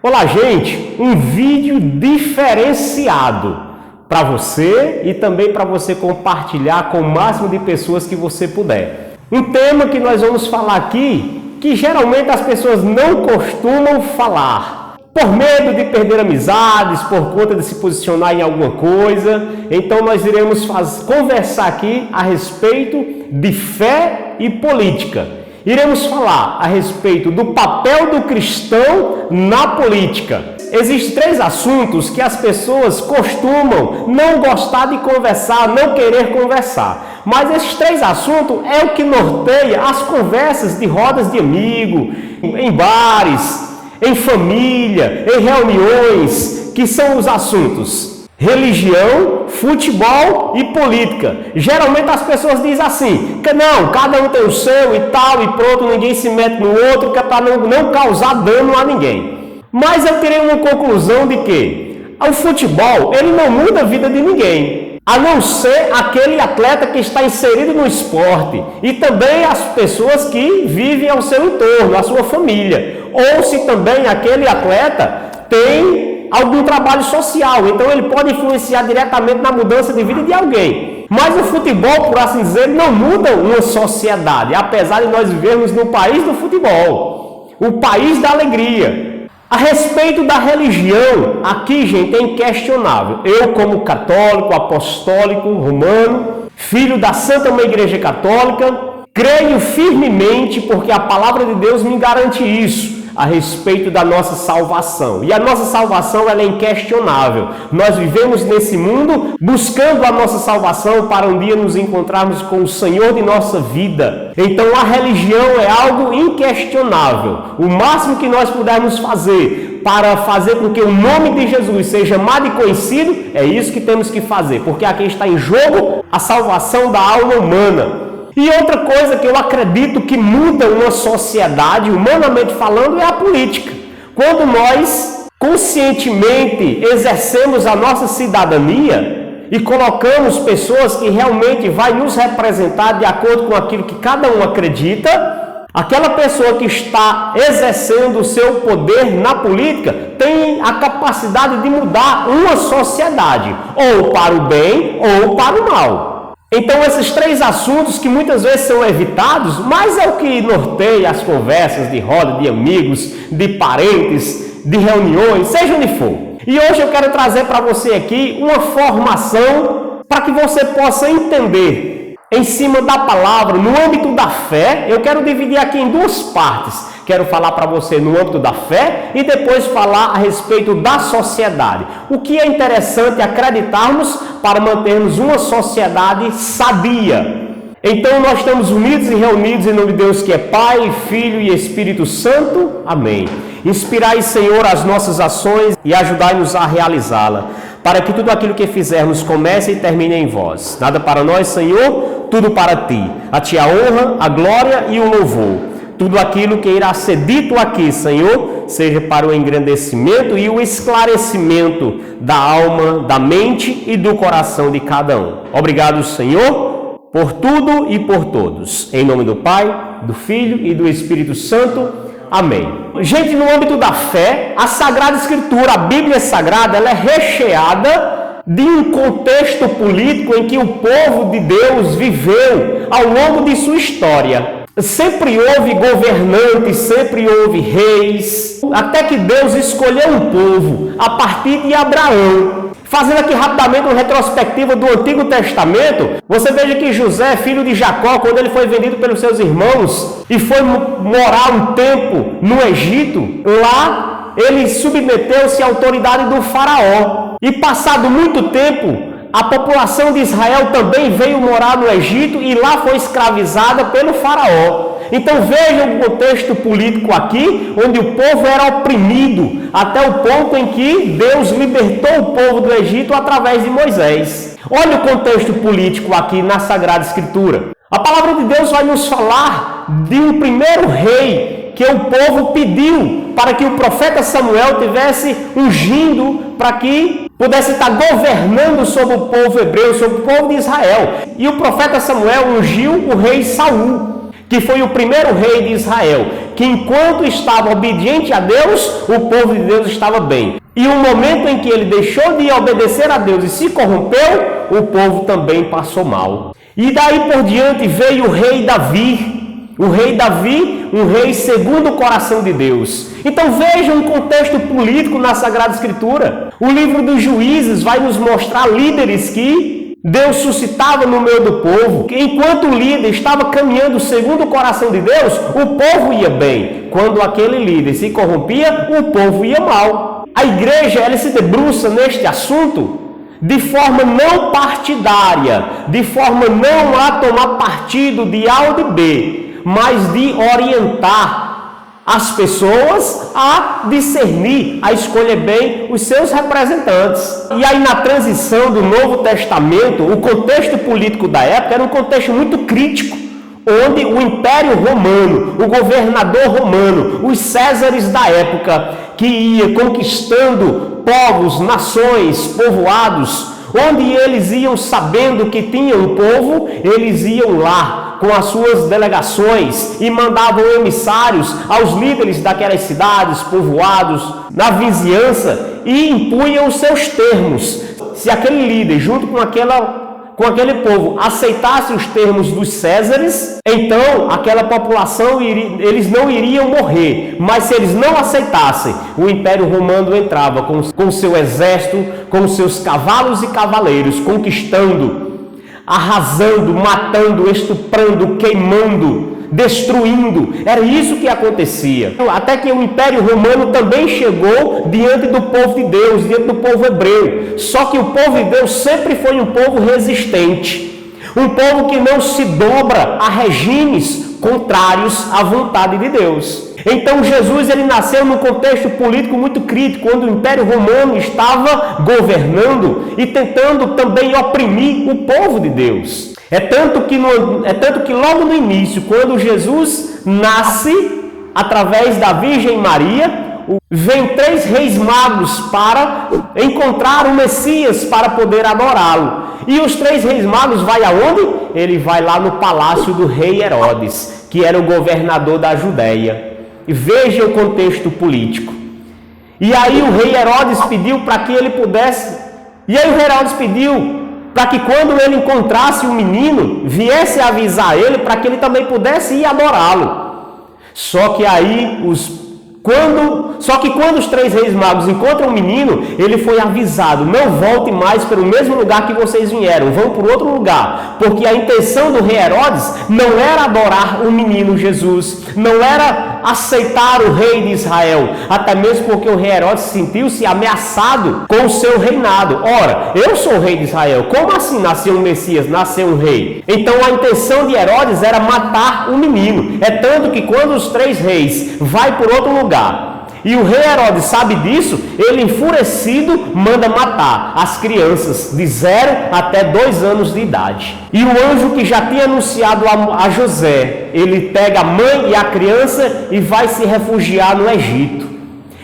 Olá, gente! Um vídeo diferenciado para você e também para você compartilhar com o máximo de pessoas que você puder. Um tema que nós vamos falar aqui, que geralmente as pessoas não costumam falar, por medo de perder amizades, por conta de se posicionar em alguma coisa. Então nós iremos conversar aqui a respeito de fé e política. Iremos falar a respeito do papel do cristão na política. Existem três assuntos que as pessoas costumam não gostar de conversar, não querer conversar. Mas esses três assuntos é o que norteia as conversas de rodas de amigo, em bares, em família, em reuniões, que são os assuntos religião, futebol e política. Geralmente as pessoas dizem assim, que não, cada um tem o seu e tal, e pronto, ninguém se mete no outro, que é para não causar dano a ninguém. Mas eu tirei uma conclusão de que o futebol, ele não muda a vida de ninguém, a não ser aquele atleta que está inserido no esporte, e também as pessoas que vivem ao seu entorno, a sua família, ou se também aquele atleta tem algum trabalho social, então ele pode influenciar diretamente na mudança de vida de alguém. Mas o futebol, por assim dizer, não muda uma sociedade, apesar de nós vivermos no país do futebol, o país da alegria. A respeito da religião, aqui, gente, é inquestionável. Eu, como católico, apostólico, romano, filho da Santa Mãe Igreja Católica, creio firmemente, porque a palavra de Deus me garante isso, a respeito da nossa salvação. E a nossa salvação, ela é inquestionável. Nós vivemos nesse mundo buscando a nossa salvação para um dia nos encontrarmos com o Senhor de nossa vida. Então a religião é algo inquestionável. O máximo que nós pudermos fazer para fazer com que o nome de Jesus seja amado e conhecido, é isso que temos que fazer, porque aqui está em jogo a salvação da alma humana. E outra coisa que eu acredito que muda uma sociedade, humanamente falando, é a política. Quando nós conscientemente exercemos a nossa cidadania e colocamos pessoas que realmente vai nos representar de acordo com aquilo que cada um acredita, aquela pessoa que está exercendo o seu poder na política tem a capacidade de mudar uma sociedade, ou para o bem ou para o mal. Então esses três assuntos que muitas vezes são evitados, mas é o que norteia as conversas de roda, de amigos, de parentes, de reuniões, seja onde for. E hoje eu quero trazer para você aqui uma formação para que você possa entender em cima da palavra, no âmbito da fé. Eu quero dividir aqui em duas partes. Quero falar para você no âmbito da fé e depois falar a respeito da sociedade. O que é interessante acreditarmos para mantermos uma sociedade sadia. Então nós estamos unidos e reunidos em nome de Deus que é Pai, Filho e Espírito Santo. Amém. Inspirai, Senhor, as nossas ações e ajudai-nos a realizá-la, para que tudo aquilo que fizermos comece e termine em vós. Nada para nós, Senhor, tudo para Ti. A Ti a honra, a glória e o louvor. Tudo aquilo que irá ser dito aqui, Senhor, seja para o engrandecimento e o esclarecimento da alma, da mente e do coração de cada um. Obrigado, Senhor, por tudo e por todos. Em nome do Pai, do Filho e do Espírito Santo. Amém. Gente, no âmbito da fé, a Sagrada Escritura, a Bíblia Sagrada, ela é recheada de um contexto político em que o povo de Deus viveu ao longo de sua história. Sempre houve governantes, sempre houve reis, até que Deus escolheu um povo a partir de Abraão. Fazendo aqui rapidamente uma retrospectiva do Antigo Testamento, você veja que José, filho de Jacó, quando ele foi vendido pelos seus irmãos e foi morar um tempo no Egito, lá ele submeteu-se à autoridade do faraó. E passado muito tempo, a população de Israel também veio morar no Egito e lá foi escravizada pelo faraó. Então vejam o contexto político aqui, onde o povo era oprimido, até o ponto em que Deus libertou o povo do Egito através de Moisés. Olha o contexto político aqui na Sagrada Escritura. A palavra de Deus vai nos falar de um primeiro rei que o povo pediu para que o profeta Samuel tivesse ungindo para que pudesse estar governando sobre o povo hebreu, sobre o povo de Israel. E o profeta Samuel ungiu o rei Saul, que foi o primeiro rei de Israel, que enquanto estava obediente a Deus, o povo de Deus estava bem. E o momento em que ele deixou de obedecer a Deus e se corrompeu, o povo também passou mal. E daí por diante veio o rei Davi. O rei Davi, um rei segundo o coração de Deus. Então veja um contexto político na Sagrada Escritura. O livro dos Juízes vai nos mostrar líderes que Deus suscitava no meio do povo. Enquanto o líder estava caminhando segundo o coração de Deus, o povo ia bem. Quando aquele líder se corrompia, o povo ia mal. A igreja, ela se debruça neste assunto de forma não partidária, de forma não a tomar partido de A ou de B, mas de orientar as pessoas a discernir, a escolher bem os seus representantes. E aí na transição do Novo Testamento, o contexto político da época era um contexto muito crítico, onde o Império Romano, o governador romano, os Césares da época, que ia conquistando povos, nações, povoados, onde eles iam sabendo que tinha um povo, eles iam lá com as suas delegações e mandavam emissários aos líderes daquelas cidades, povoados, na vizinhança, e impunham os seus termos. Se aquele líder, junto com aquele povo, aceitasse os termos dos Césares, então aquela população, eles não iriam morrer. Mas se eles não aceitassem, o Império Romano entrava com o seu exército, com os seus cavalos e cavaleiros, conquistando, arrasando, matando, estuprando, queimando, destruindo. Era isso que acontecia. Até que o Império Romano também chegou diante do povo de Deus, diante do povo hebreu. Só que o povo de Deus sempre foi um povo resistente, um povo que não se dobra a regimes contrários à vontade de Deus. Então Jesus, ele nasceu num contexto político muito crítico, onde o Império Romano estava governando e tentando também oprimir o povo de Deus. É tanto que logo no início, quando Jesus nasce através da Virgem Maria, vem 3 reis magos para encontrar o Messias para poder adorá-lo. E os 3 reis magos vai aonde? Ele vai lá no palácio do rei Herodes, que era o governador da Judéia. E veja o contexto político. E aí o rei Herodes pediu para que ele pudesse... E aí o rei Herodes pediu para que quando ele encontrasse o menino, viesse avisar ele para que ele também pudesse ir adorá-lo. Só que quando os 3 reis magos encontram o menino, ele foi avisado: não volte mais pelo mesmo lugar que vocês vieram, vão por outro lugar, porque a intenção do rei Herodes não era adorar o menino Jesus, não era aceitar o rei de Israel, até mesmo porque o rei Herodes sentiu-se ameaçado com o seu reinado. Ora, eu sou o rei de Israel, como assim nasceu um Messias, nasceu um rei? Então a intenção de Herodes era matar o menino. É tanto que quando os 3 reis vai por outro lugar, e o rei Herodes sabe disso, ele enfurecido manda matar as crianças de 0 até 2 anos de idade. E o anjo que já tinha anunciado a José, ele pega a mãe e a criança e vai se refugiar no Egito.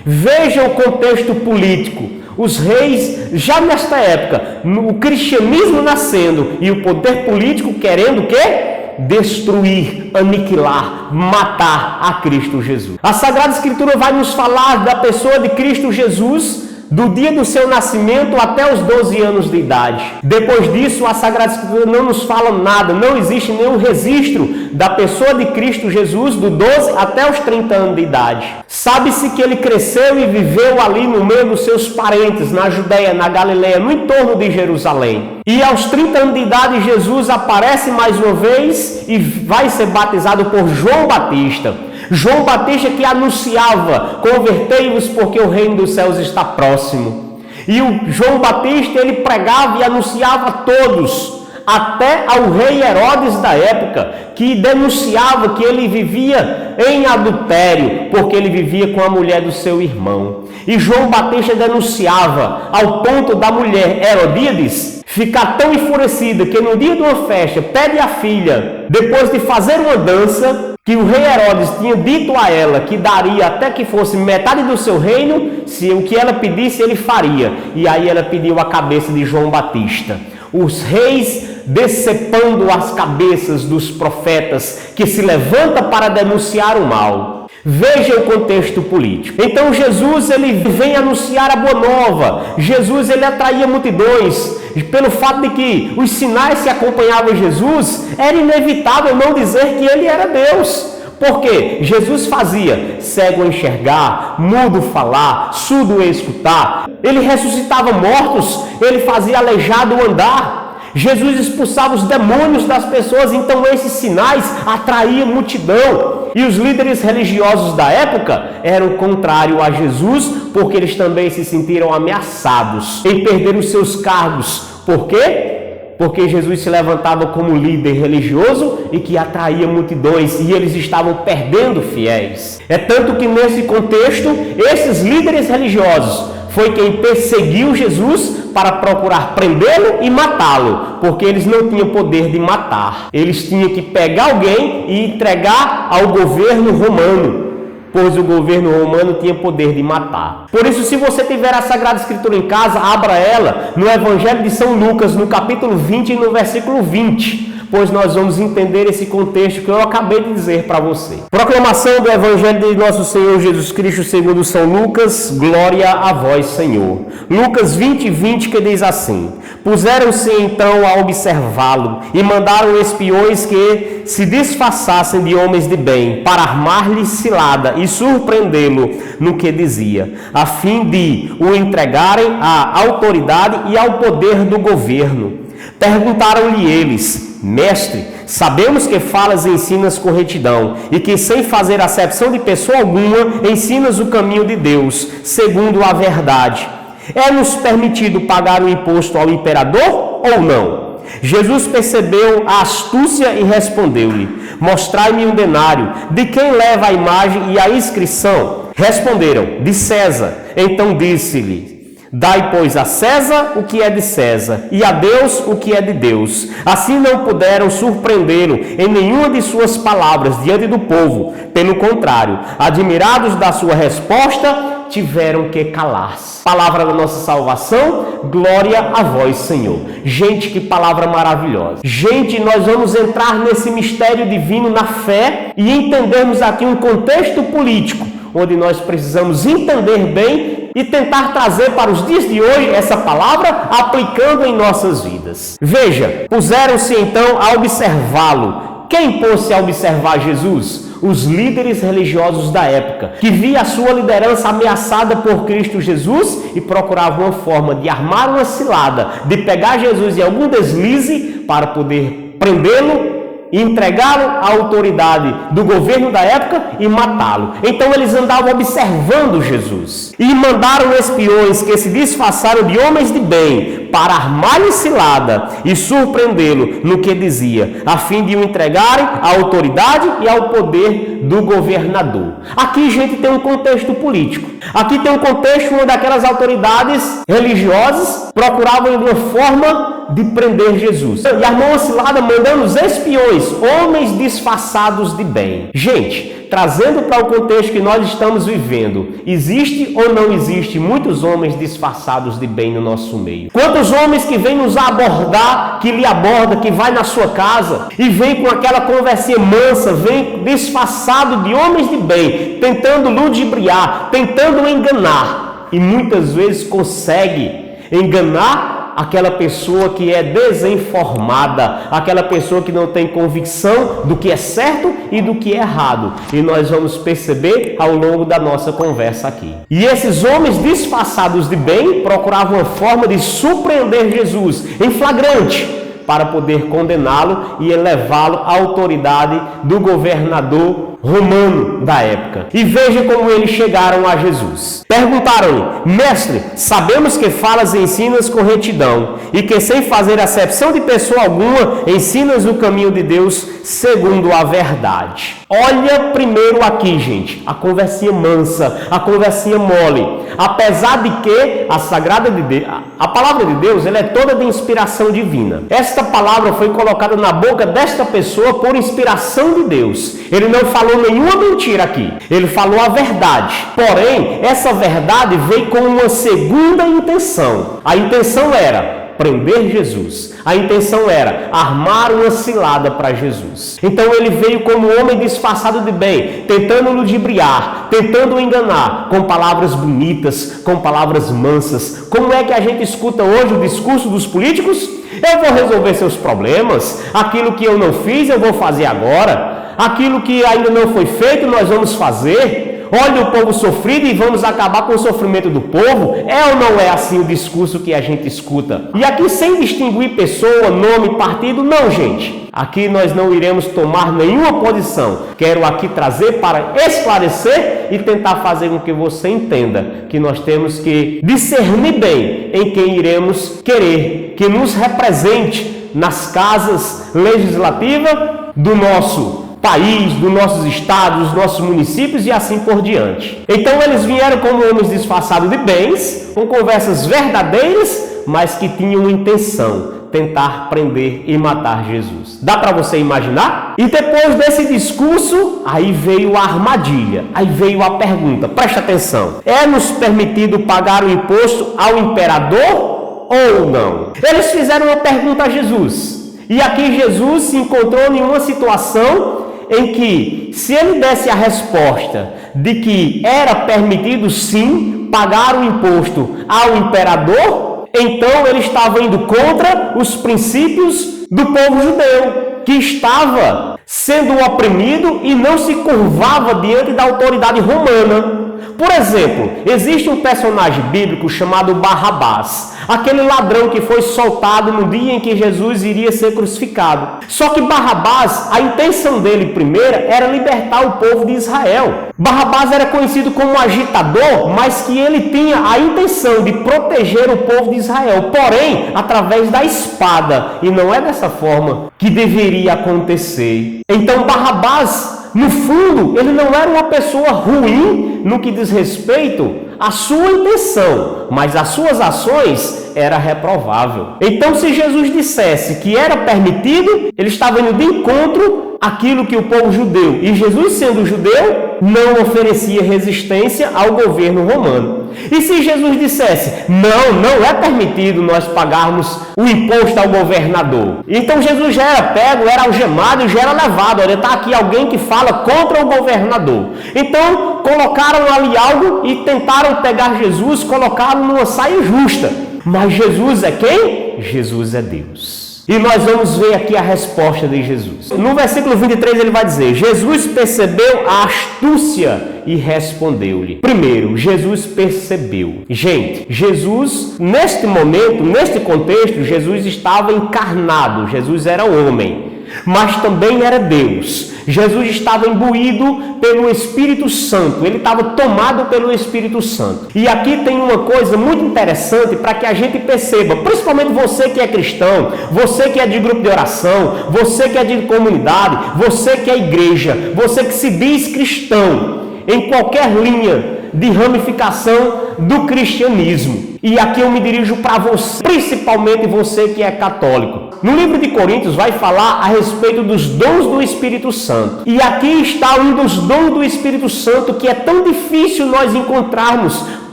Veja o contexto político. Os reis, já nesta época, o cristianismo nascendo e o poder político querendo o quê? Destruir, aniquilar, matar a Cristo Jesus. A Sagrada Escritura vai nos falar da pessoa de Cristo Jesus, do dia do seu nascimento até os 12 anos de idade. Depois disso, a Sagrada Escritura não nos fala nada, não existe nenhum registro da pessoa de Cristo Jesus do 12 até os 30 anos de idade. Sabe-se que ele cresceu e viveu ali no meio dos seus parentes, na Judéia, na Galileia, no entorno de Jerusalém. E aos 30 anos de idade, Jesus aparece mais uma vez e vai ser batizado por João Batista. João Batista que anunciava: convertei-vos porque o reino dos céus está próximo. E o João Batista, ele pregava e anunciava a todos, até ao rei Herodes da época, que denunciava que ele vivia em adultério, porque ele vivia com a mulher do seu irmão. E João Batista denunciava ao ponto da mulher Herodíades ficar tão enfurecida que no dia de uma festa pede a filha, depois de fazer uma dança, que o rei Herodes tinha dito a ela que daria até que fosse metade do seu reino, se o que ela pedisse ele faria. E aí ela pediu a cabeça de João Batista. Os reis decepando as cabeças dos profetas que se levantam para denunciar o mal. Veja o contexto político. Então Jesus ele vem anunciar a boa nova. Jesus ele atraía multidões. Pelo fato de que os sinais que acompanhavam Jesus, era inevitável não dizer que ele era Deus. Porque Jesus fazia cego enxergar, mudo falar, surdo escutar. Ele ressuscitava mortos, ele fazia aleijado andar. Jesus expulsava os demônios das pessoas, então esses sinais atraíam multidão. E os líderes religiosos da época eram contrários a Jesus, porque eles também se sentiram ameaçados em perder os seus cargos. Por quê? Porque Jesus se levantava como líder religioso e que atraía multidões, e eles estavam perdendo fiéis. É tanto que nesse contexto, esses líderes religiosos foi quem perseguiu Jesus para procurar prendê-lo e matá-lo, porque eles não tinham poder de matar. Eles tinham que pegar alguém e entregar ao governo romano, pois o governo romano tinha poder de matar. Por isso, se você tiver a Sagrada Escritura em casa, abra ela no Evangelho de São Lucas, no capítulo 20 e no versículo 20, pois nós vamos entender esse contexto que eu acabei de dizer para você. Proclamação do Evangelho de nosso Senhor Jesus Cristo segundo São Lucas, glória a vós, Senhor. Lucas 20, 20, que diz assim: puseram-se então a observá-lo e mandaram espiões que se disfarçassem de homens de bem, para armar-lhe cilada e surpreendê-lo no que dizia, a fim de o entregarem à autoridade e ao poder do governo. Perguntaram-lhe eles: mestre, sabemos que falas e ensinas com retidão, e que sem fazer acepção de pessoa alguma, ensinas o caminho de Deus, segundo a verdade. É-nos permitido pagar o imposto ao imperador ou não? Jesus percebeu a astúcia e respondeu-lhe: mostrai-me um denário, de quem leva a imagem e a inscrição? Responderam: de César. Então disse-lhe: dai, pois, a César o que é de César, e a Deus o que é de Deus. Assim não puderam surpreendê-lo em nenhuma de suas palavras diante do povo. Pelo contrário, admirados da sua resposta, tiveram que calar-se. Palavra da nossa salvação, glória a vós, Senhor. Gente, que palavra maravilhosa. Gente, nós vamos entrar nesse mistério divino na fé e entendermos aqui um contexto político, onde nós precisamos entender bem e tentar trazer para os dias de hoje essa palavra, aplicando em nossas vidas. Veja, puseram-se então a observá-lo. Quem pôs-se a observar Jesus? Os líderes religiosos da época, que via a sua liderança ameaçada por Cristo Jesus e procuravam uma forma de armar uma cilada, de pegar Jesus em algum deslize para poder prendê-lo, entregá-lo à autoridade do governo da época e matá-lo. Então eles andavam observando Jesus e mandaram espiões que se disfarçaram de homens de bem para armar-lhe cilada e surpreendê-lo no que dizia, a fim de o entregarem à autoridade e ao poder do governador. Aqui, gente, tem um contexto político. Aqui tem um contexto onde aquelas autoridades religiosas procuravam de uma forma de prender Jesus. E armou uma cilada mandando os espiões, homens disfarçados de bem. Gente, trazendo para o contexto que nós estamos vivendo, existe ou não existe muitos homens disfarçados de bem no nosso meio? Quantos homens que vêm nos abordar, que lhe aborda, que vai na sua casa e vem com aquela conversinha mansa, vem disfarçado de homens de bem, tentando ludibriar, tentando enganar, e muitas vezes consegue enganar aquela pessoa que é desinformada, aquela pessoa que não tem convicção do que é certo e do que é errado. E nós vamos perceber ao longo da nossa conversa aqui. E esses homens disfarçados de bem procuravam uma forma de surpreender Jesus em flagrante, para poder condená-lo e elevá-lo à autoridade do governador romano da época. E veja como eles chegaram a Jesus. Perguntaram-lhe: mestre, sabemos que falas e ensinas com retidão, e que sem fazer acepção de pessoa alguma, ensinas o caminho de Deus segundo a verdade. Olha primeiro aqui, gente, a conversinha mansa, a conversinha mole. Apesar de que a palavra de Deus, ela é toda de inspiração divina. Esta palavra foi colocada na boca desta pessoa por inspiração de Deus. Ele não falou nenhuma mentira aqui. Ele falou a verdade. Porém, essa verdade veio com uma segunda intenção. A intenção era prender Jesus. A intenção era armar uma cilada para Jesus. Então ele veio como homem disfarçado de bem, tentando ludibriar, tentando enganar, com palavras bonitas, com palavras mansas. Como é que a gente escuta hoje o discurso dos políticos? Eu vou resolver seus problemas, aquilo que eu não fiz eu vou fazer agora, aquilo que ainda não foi feito nós vamos fazer. Olha o povo sofrido e vamos acabar com o sofrimento do povo. É ou não é assim o discurso que a gente escuta? E aqui sem distinguir pessoa, nome, partido, não, gente. Aqui nós não iremos tomar nenhuma posição. Quero aqui trazer para esclarecer e tentar fazer com que você entenda que nós temos que discernir bem em quem iremos querer que nos represente nas casas legislativas do nosso país, dos nossos estados, dos nossos municípios e assim por diante. Então eles vieram como homens disfarçados de bens, com conversas verdadeiras, mas que tinham intenção, tentar prender e matar Jesus. Dá para você imaginar? E depois desse discurso, aí veio a armadilha, aí veio a pergunta, presta atenção. É-nos permitido pagar o imposto ao imperador ou não? Eles fizeram uma pergunta a Jesus. E aqui Jesus se encontrou em uma situação em que, se ele desse a resposta de que era permitido sim pagar o imposto ao imperador, então ele estava indo contra os princípios do povo judeu, que estava sendo oprimido e não se curvava diante da autoridade romana. Por exemplo, existe um personagem bíblico chamado Barrabás, aquele ladrão que foi soltado no dia em que Jesus iria ser crucificado. Só que Barrabás, a intenção dele primeira era libertar o povo de Israel. Barrabás era conhecido como agitador, mas que ele tinha a intenção de proteger o povo de Israel, porém, através da espada, e não é dessa forma que deveria acontecer. Então Barrabás, no fundo, ele não era uma pessoa ruim no que diz respeito à sua intenção, mas as suas ações era reprovável. Então, se Jesus dissesse que era permitido, ele estava indo de encontro àquilo que o povo judeu, e Jesus sendo judeu, não oferecia resistência ao governo romano. E se Jesus dissesse, não é permitido nós pagarmos o imposto ao governador, então Jesus já era pego, era algemado e já era levado. Olha, está aqui alguém que fala contra o governador. Então colocaram ali algo e tentaram pegar Jesus, colocaram numa saia justa. Mas Jesus é quem? Jesus é Deus. E nós vamos ver aqui a resposta de Jesus. No versículo 23 ele vai dizer, Jesus percebeu a astúcia e respondeu-lhe. Primeiro, Jesus percebeu. Gente, Jesus, neste momento, neste contexto, Jesus estava encarnado, Jesus era homem, mas também era Deus. Jesus estava imbuído pelo Espírito Santo, ele estava tomado pelo Espírito Santo. E aqui tem uma coisa muito interessante para que a gente perceba, principalmente você que é cristão, você que é de grupo de oração, você que é de comunidade, você que é igreja, você que se diz cristão, em qualquer linha de ramificação do cristianismo. E aqui eu me dirijo para você, principalmente você que é católico. No livro de Coríntios vai falar a respeito dos dons do Espírito Santo. E aqui está um dos dons do Espírito Santo que é tão difícil nós encontrarmos,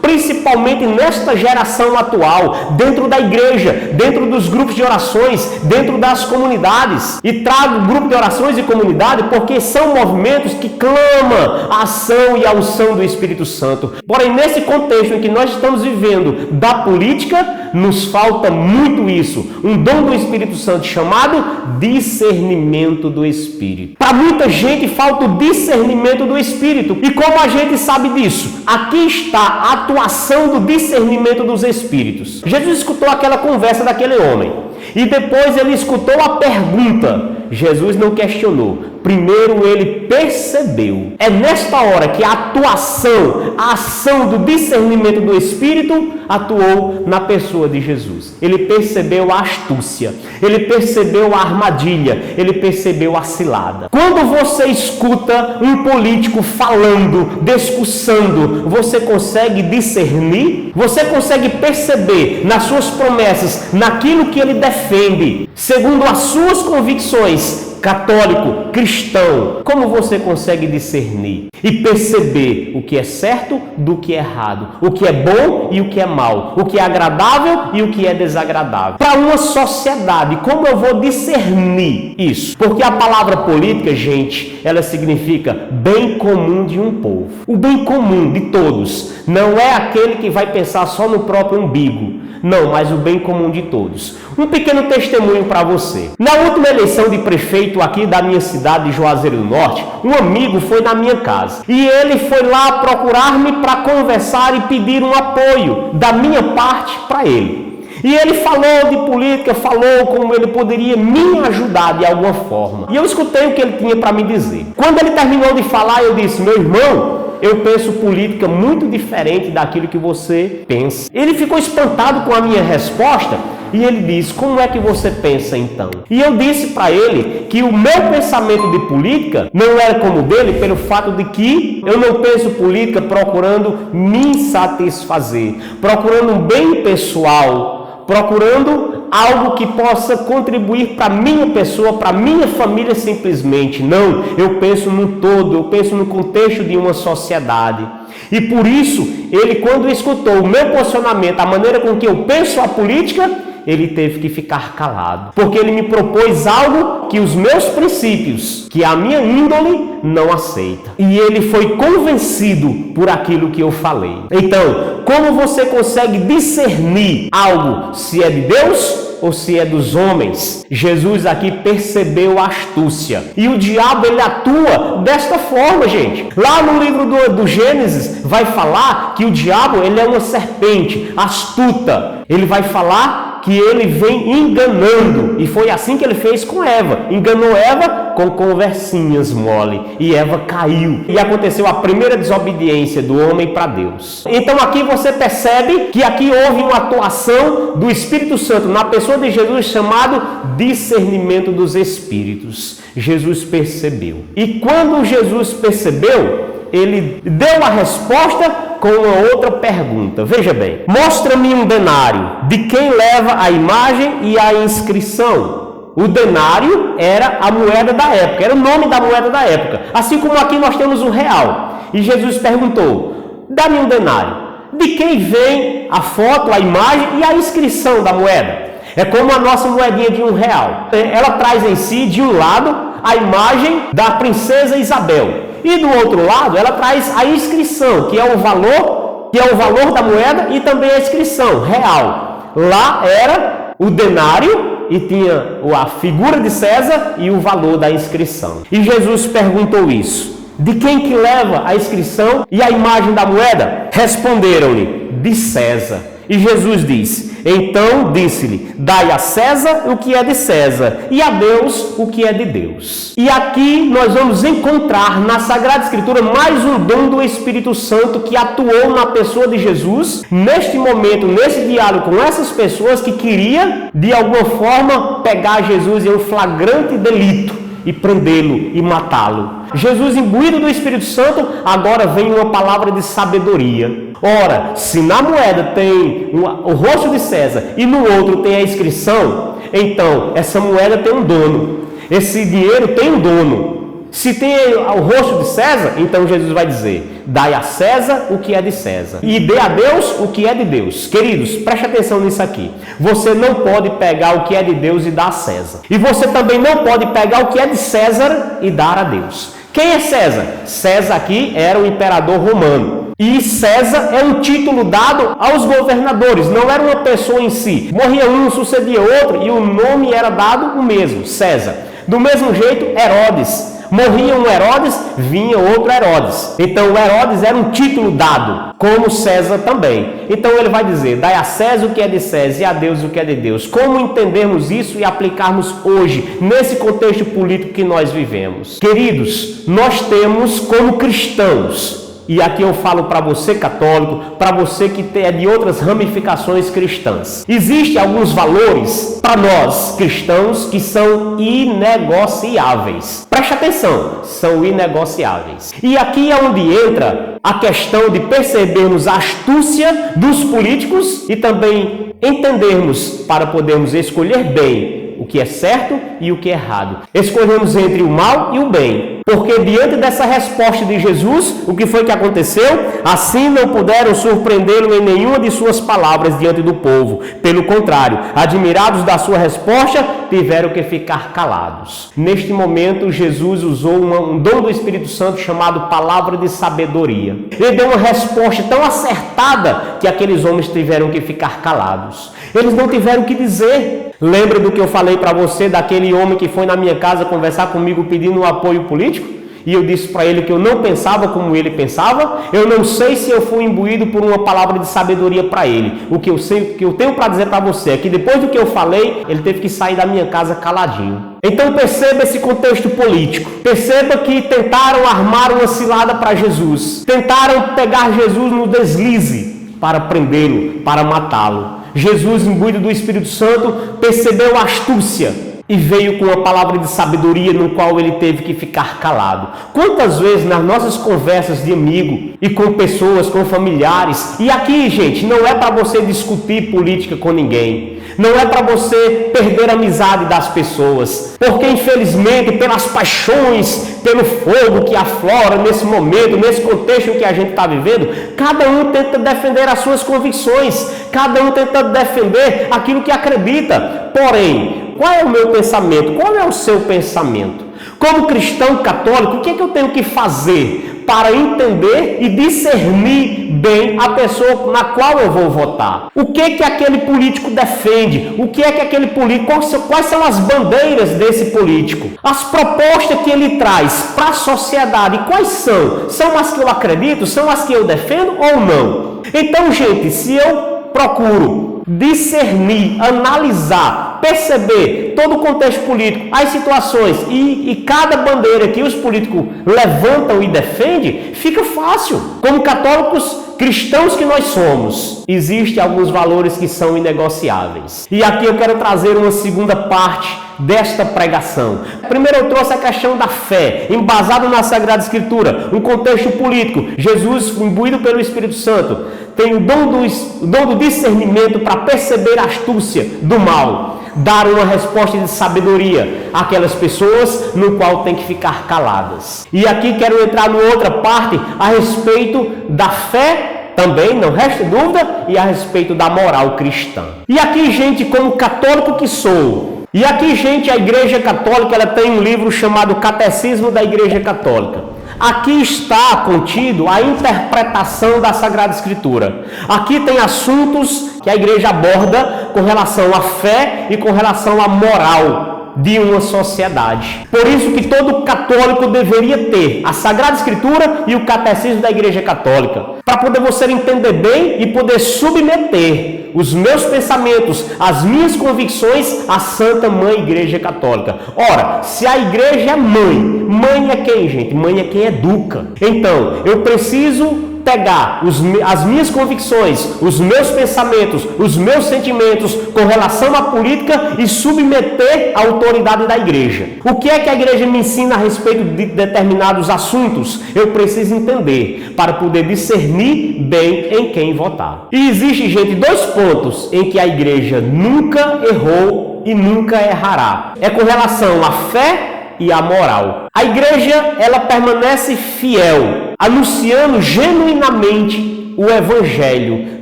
principalmente nesta geração atual, dentro da igreja, dentro dos grupos de orações, dentro das comunidades. E trago grupo de orações e comunidade porque são movimentos que clamam a ação e a unção do Espírito Santo. Porém, nesse contexto em que nós estamos vivendo da política, nos falta muito isso. Um dom do Espírito Santo chamado discernimento do Espírito. Para muita gente falta o discernimento do Espírito. E como a gente sabe disso? Aqui está a atuação do discernimento dos Espíritos. Jesus escutou aquela conversa daquele homem. E depois ele escutou a pergunta. Jesus não questionou. Primeiro ele percebeu. É nesta hora que a atuação, a ação do discernimento do Espírito atuou na pessoa de Jesus. Ele percebeu a astúcia, ele percebeu a armadilha, ele percebeu a cilada. Quando você escuta um político falando, discursando, você consegue discernir? Você consegue perceber nas suas promessas, naquilo que ele defende, segundo as suas convicções, católico, cristão, como você consegue discernir e perceber o que é certo do que é errado, o que é bom e o que é mal, o que é agradável e o que é desagradável? Para uma sociedade, como eu vou discernir isso? Porque a palavra política, gente, ela significa bem comum de um povo. O bem comum de todos não é aquele que vai pensar só no próprio umbigo. Não, mas o bem comum de todos. Um pequeno testemunho para você. Na última eleição de prefeito aqui da minha cidade de Juazeiro do Norte, um amigo foi na minha casa. E ele foi lá procurar-me para conversar e pedir um apoio da minha parte para ele. E ele falou de política, falou como ele poderia me ajudar de alguma forma. E eu escutei o que ele tinha para me dizer. Quando ele terminou de falar, eu disse: meu irmão, eu penso política muito diferente daquilo que você pensa. Ele ficou espantado com a minha resposta e ele disse: como é que você pensa então? E eu disse para ele que o meu pensamento de política não era como o dele, pelo fato de que eu não penso política procurando me satisfazer, procurando um bem pessoal, procurando algo que possa contribuir para a minha pessoa, para a minha família simplesmente. Não, eu penso no todo, eu penso no contexto de uma sociedade. E por isso, ele, quando escutou o meu posicionamento, a maneira com que eu penso a política, ele teve que ficar calado. Porque ele me propôs algo que os meus princípios, que a minha índole não aceita. E ele foi convencido por aquilo que eu falei. Então, como você consegue discernir algo se é de Deus ou se é dos homens? Jesus aqui percebeu a astúcia. E o diabo, ele atua desta forma, gente. Lá no livro do Gênesis, vai falar que o diabo, ele é uma serpente astuta. Ele vai falar que ele vem enganando. E foi assim que ele fez com Eva. Enganou Eva com conversinhas mole. E Eva caiu. E aconteceu a primeira desobediência do homem para Deus. Então aqui você percebe que aqui houve uma atuação do Espírito Santo na pessoa de Jesus, chamado discernimento dos espíritos. Jesus percebeu. E quando Jesus percebeu, ele deu a resposta com uma outra pergunta. Veja bem: mostra-me um denário de quem leva a imagem e a inscrição. O denário era a moeda da época, era o nome da moeda da época. Assim como aqui nós temos o real. E Jesus perguntou: dá-me um denário. De quem vem a foto, a imagem e a inscrição da moeda? É como a nossa moedinha de R$1. Ela traz em si, de um lado, a imagem da princesa Isabel. E do outro lado, ela traz a inscrição, que é o valor da moeda, e também a inscrição, real. Lá era o denário e tinha a figura de César e o valor da inscrição. E Jesus perguntou isso: de quem que leva a inscrição e a imagem da moeda? Responderam-lhe: de César. E Jesus disse: então disse-lhe: dai a César o que é de César e a Deus o que é de Deus. E aqui nós vamos encontrar na Sagrada Escritura mais um dom do Espírito Santo que atuou na pessoa de Jesus, neste momento, nesse diálogo com essas pessoas que queria de alguma forma pegar Jesus em um flagrante delito e prendê-lo e matá-lo. Jesus, imbuído do Espírito Santo, agora vem uma palavra de sabedoria. Ora, se na moeda tem o rosto de César e no outro tem a inscrição, então essa moeda tem um dono, esse dinheiro tem um dono. Se tem o rosto de César, então Jesus vai dizer: dai a César o que é de César e dê a Deus o que é de Deus. Queridos, preste atenção nisso aqui. Você não pode pegar o que é de Deus e dar a César. E você também não pode pegar o que é de César e dar a Deus. Quem é César? César aqui era o imperador romano. E César é um título dado aos governadores, não era uma pessoa em si. Morria um, sucedia outro e o nome era dado o mesmo, César. Do mesmo jeito, Herodes. Morria um Herodes, vinha outro Herodes. Então o Herodes era um título dado, como César também. Então ele vai dizer: dai a César o que é de César e a Deus o que é de Deus. Como entendermos isso e aplicarmos hoje, nesse contexto político que nós vivemos? Queridos, nós temos como cristãos, e aqui eu falo para você católico, para você que é de outras ramificações cristãs, existem alguns valores para nós cristãos que são inegociáveis. Preste atenção, são inegociáveis. E aqui é onde entra a questão de percebermos a astúcia dos políticos e também entendermos, para podermos escolher bem, bem, o que é certo e o que é errado. Escolhemos entre o mal e o bem. Porque diante dessa resposta de Jesus, o que foi que aconteceu? Assim não puderam surpreendê-lo em nenhuma de suas palavras diante do povo. Pelo contrário, admirados da sua resposta, tiveram que ficar calados. Neste momento, Jesus usou um dom do Espírito Santo chamado palavra de sabedoria. Ele deu uma resposta tão acertada que aqueles homens tiveram que ficar calados. Eles não tiveram o que dizer. Lembra do que eu falei para você, daquele homem que foi na minha casa conversar comigo pedindo um apoio político? E eu disse para ele que eu não pensava como ele pensava. Eu não sei se eu fui imbuído por uma palavra de sabedoria para ele. O que eu sei, o que eu tenho para dizer para você é que depois do que eu falei, ele teve que sair da minha casa caladinho. Então perceba esse contexto político. Perceba que tentaram armar uma cilada para Jesus. Tentaram pegar Jesus no deslize para prendê-lo, para matá-lo. Jesus, imbuído do Espírito Santo, percebeu a astúcia e veio com uma palavra de sabedoria no qual ele teve que ficar calado. Quantas vezes nas nossas conversas de amigo e com pessoas, com familiares, e aqui, gente, não é para você discutir política com ninguém, não é para você perder a amizade das pessoas, porque infelizmente pelas paixões, pelo fogo que aflora nesse momento, nesse contexto em que a gente está vivendo, cada um tenta defender as suas convicções, cada um tenta defender aquilo que acredita. Porém, qual é o meu pensamento? Qual é o seu pensamento? Como cristão católico, o que é que eu tenho que fazer para entender e discernir bem a pessoa na qual eu vou votar? O que é que aquele político defende? O que é que aquele político, quais são as bandeiras desse político? As propostas que ele traz para a sociedade, quais são? São as que eu acredito? São as que eu defendo ou não? Então, gente, se eu procuro discernir, analisar, perceber todo o contexto político, as situações e cada bandeira que os políticos levantam e defendem, fica fácil. Como católicos cristãos que nós somos, existem alguns valores que são inegociáveis. E aqui eu quero trazer uma segunda parte desta pregação. Primeiro eu trouxe a questão da fé, embasado na Sagrada Escritura, um contexto político. Jesus, imbuído pelo Espírito Santo, tem o dom do discernimento para perceber a astúcia do mal, dar uma resposta de sabedoria àquelas pessoas no qual tem que ficar caladas. E aqui quero entrar numa outra parte a respeito da fé também, não resta dúvida, e a respeito da moral cristã. E aqui, gente, como católico que sou, e aqui, gente, a Igreja Católica ela tem um livro chamado Catecismo da Igreja Católica. Aqui está contido a interpretação da Sagrada Escritura. Aqui tem assuntos que a igreja aborda com relação à fé e com relação à moral de uma sociedade. Por isso que todo católico deveria ter a Sagrada Escritura e o Catecismo da Igreja Católica, para poder você entender bem e poder submeter os meus pensamentos, as minhas convicções à Santa Mãe Igreja Católica. Ora, se a igreja é mãe é quem, gente? Mãe é quem educa. Então, eu preciso pegar as minhas convicções, os meus pensamentos, os meus sentimentos com relação à política e submeter à autoridade da igreja. O que é que a igreja me ensina a respeito de determinados assuntos? Eu preciso entender para poder discernir bem em quem votar. E existe, gente, dois pontos em que a igreja nunca errou e nunca errará. É com relação à fé e a moral. A igreja, ela permanece fiel, anunciando genuinamente o evangelho.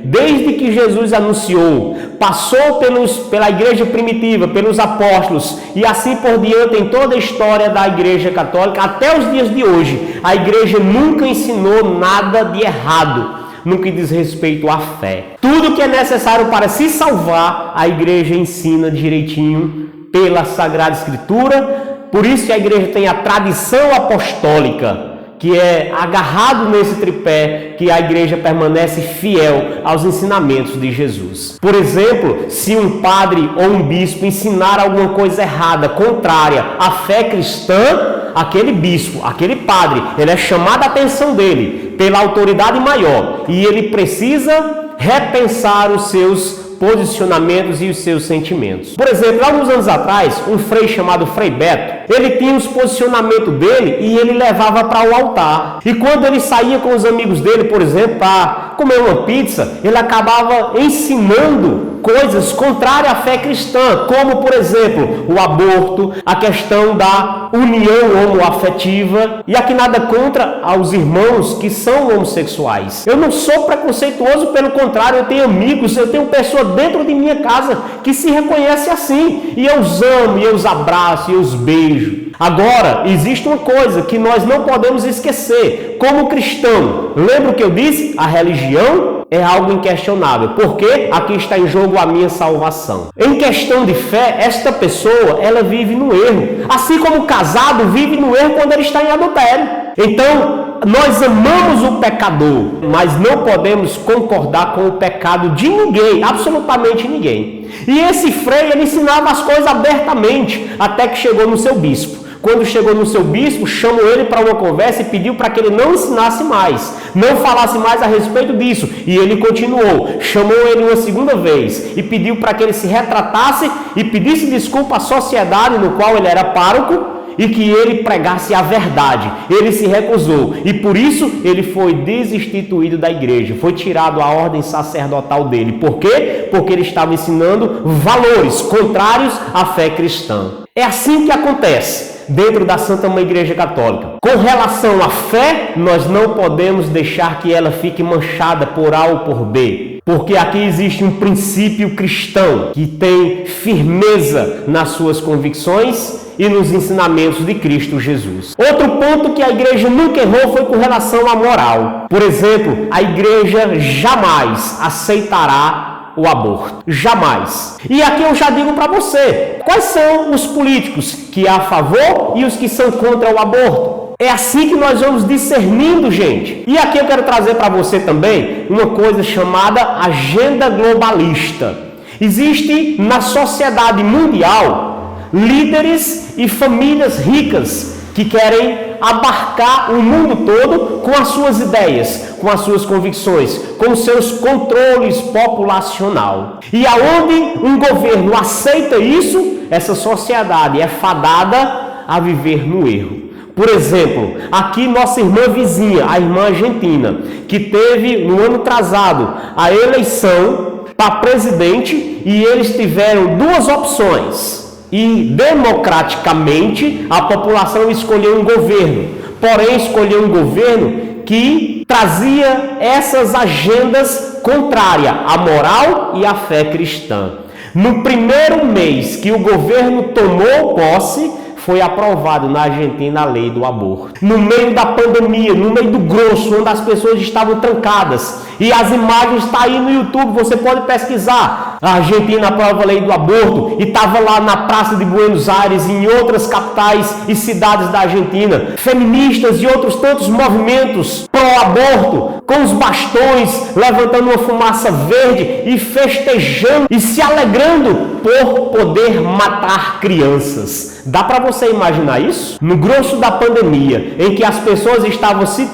Desde que Jesus anunciou, passou pela igreja primitiva, pelos apóstolos e assim por diante em toda a história da igreja católica, até os dias de hoje, a igreja nunca ensinou nada de errado no que diz respeito à fé. Tudo que é necessário para se salvar, a igreja ensina direitinho pela Sagrada Escritura. Por isso que a igreja tem a tradição apostólica, que é agarrado nesse tripé, que a igreja permanece fiel aos ensinamentos de Jesus. Por exemplo, se um padre ou um bispo ensinar alguma coisa errada, contrária à fé cristã, aquele bispo, aquele padre, ele é chamado a atenção dele pela autoridade maior e ele precisa repensar os seus posicionamentos e os seus sentimentos. Por exemplo, alguns anos atrás, um frei chamado Frei Beto, ele tinha os posicionamentos dele e ele levava para o altar. E quando ele saía com os amigos dele, por exemplo, para comer uma pizza, ele acabava ensinando coisas contrárias à fé cristã, como, por exemplo, o aborto, a questão da união homoafetiva, e aqui nada contra aos irmãos que são homossexuais. Eu não sou preconceituoso, pelo contrário, eu tenho amigos, eu tenho pessoas dentro de minha casa que se reconhecem assim, e eu os amo, e eu os abraço, e eu os beijo. Agora, existe uma coisa que nós não podemos esquecer, como cristão. Lembra o que eu disse? A religião é algo inquestionável, porque aqui está em jogo a minha salvação. Em questão de fé, esta pessoa, ela vive no erro. Assim como o casado vive no erro quando ele está em adultério. Então, nós amamos o pecador, mas não podemos concordar com o pecado de ninguém, absolutamente ninguém. E esse Frei, ele ensinava as coisas abertamente, até que chegou no seu bispo. Quando chegou no seu bispo, chamou ele para uma conversa e pediu para que ele não ensinasse mais, não falasse mais a respeito disso. E ele continuou, chamou ele uma segunda vez e pediu para que ele se retratasse e pedisse desculpa à sociedade no qual ele era pároco e que ele pregasse a verdade. Ele se recusou e por isso ele foi desinstituído da igreja, foi tirado a ordem sacerdotal dele. Por quê? Porque ele estava ensinando valores contrários à fé cristã. É assim que acontece dentro da Santa Mãe Igreja Católica. Com relação à fé, nós não podemos deixar que ela fique manchada por A ou por B. Porque aqui existe um princípio cristão que tem firmeza nas suas convicções e nos ensinamentos de Cristo Jesus. Outro ponto que a igreja nunca errou foi com relação à moral. Por exemplo, a igreja jamais aceitará o aborto. Jamais. E aqui eu já digo para você, quais são os políticos que há a favor e os que são contra o aborto? É assim que nós vamos discernindo, gente. E aqui eu quero trazer para você também uma coisa chamada agenda globalista. Existe na sociedade mundial líderes e famílias ricas que querem abarcar o mundo todo com as suas ideias, com as suas convicções, com os seus controles populacional. E aonde um governo aceita isso, essa sociedade é fadada a viver no erro. Por exemplo, aqui nossa irmã vizinha, a irmã Argentina, que teve no ano atrasado a eleição para presidente e eles tiveram duas opções. E democraticamente a população escolheu um governo, porém escolheu um governo que trazia essas agendas contrárias à moral e à fé cristã. No primeiro mês que o governo tomou posse, foi aprovado na Argentina a lei do aborto. No meio da pandemia, no meio do grosso, onde as pessoas estavam trancadas. E as imagens estão aí no YouTube, você pode pesquisar. A Argentina aprova a lei do aborto e estava lá na Praça de Buenos Aires e em outras capitais e cidades da Argentina. Feministas e outros tantos movimentos pró-aborto, com os bastões, levantando uma fumaça verde e festejando e se alegrando por poder matar crianças. Dá para você imaginar isso? No grosso da pandemia, em que as pessoas estavam se